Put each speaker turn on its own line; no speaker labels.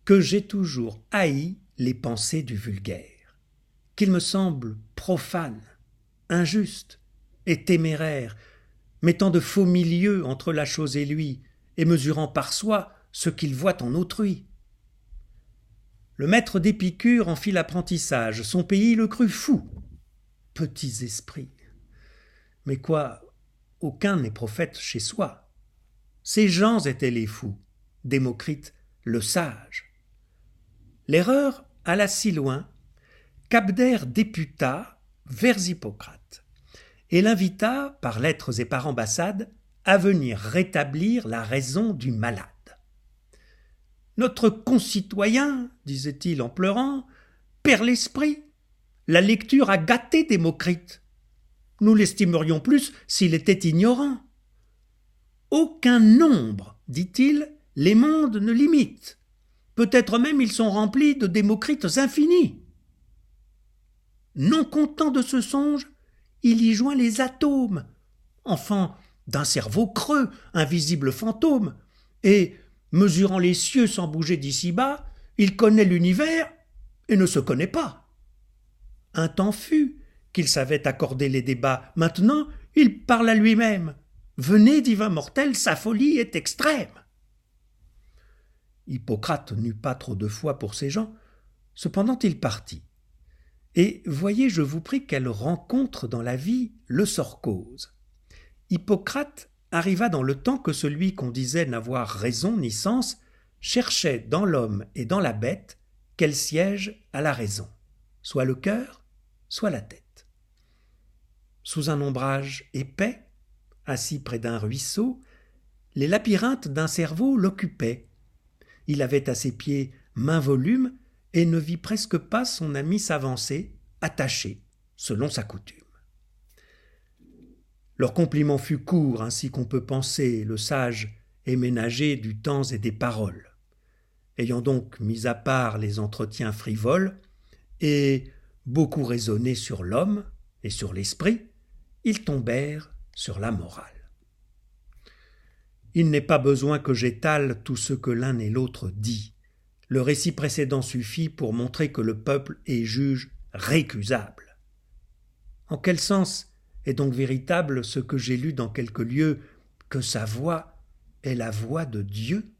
que j'ai toujours haï les pensées du vulgaire, qu'il me semble profane, injuste et téméraire, mettant de faux milieux entre la chose et lui, et mesurant par soi ce qu'il voit en autrui. Le maître d'Épicure en fit l'apprentissage, son pays le crut fou. Petits esprits. Mais quoi, aucun n'est prophète chez soi. Ces gens étaient les fous, Démocrite le sage. L'erreur alla si loin qu'Abdère députa vers Hippocrate et l'invita, par lettres et par ambassade, à venir rétablir la raison du malade. Notre concitoyen, disait-il en pleurant, perd l'esprit. La lecture a gâté Démocrite. Nous l'estimerions plus s'il était ignorant. Aucun nombre, dit-il, les mondes ne limite. Peut-être même ils sont remplis de Démocrites infinis. Non content de ce songe, il y joint les atomes, enfant d'un cerveau creux, invisible fantôme, et, mesurant les cieux sans bouger d'ici-bas, il connaît l'univers et ne se connaît pas. Un temps fut qu'il savait accorder les débats, maintenant il parle à lui-même. Venez, divin mortel, sa folie est extrême. Hippocrate n'eut pas trop de foi pour ces gens, cependant il partit. Et voyez, je vous prie, quelle rencontre dans la vie le sort cause. Hippocrate arriva dans le temps que celui qu'on disait n'avoir raison ni sens cherchait dans l'homme et dans la bête quel siège à la raison, soit le cœur, soit la tête. Sous un ombrage épais, assis près d'un ruisseau, les labyrinthes d'un cerveau l'occupaient. Il avait à ses pieds maint volume et ne vit presque pas son ami s'avancer, attaché, selon sa coutume. Leur compliment fut court, ainsi qu'on peut penser, le sage est ménager du temps et des paroles. Ayant donc mis à part les entretiens frivoles et beaucoup raisonné sur l'homme et sur l'esprit, ils tombèrent sur la morale. Il n'est pas besoin que j'étale tout ce que l'un et l'autre dit. Le récit précédent suffit pour montrer que le peuple est juge récusable. En quel sens est donc véritable ce que j'ai lu dans quelques lieux, que sa voix est la voix de Dieu ?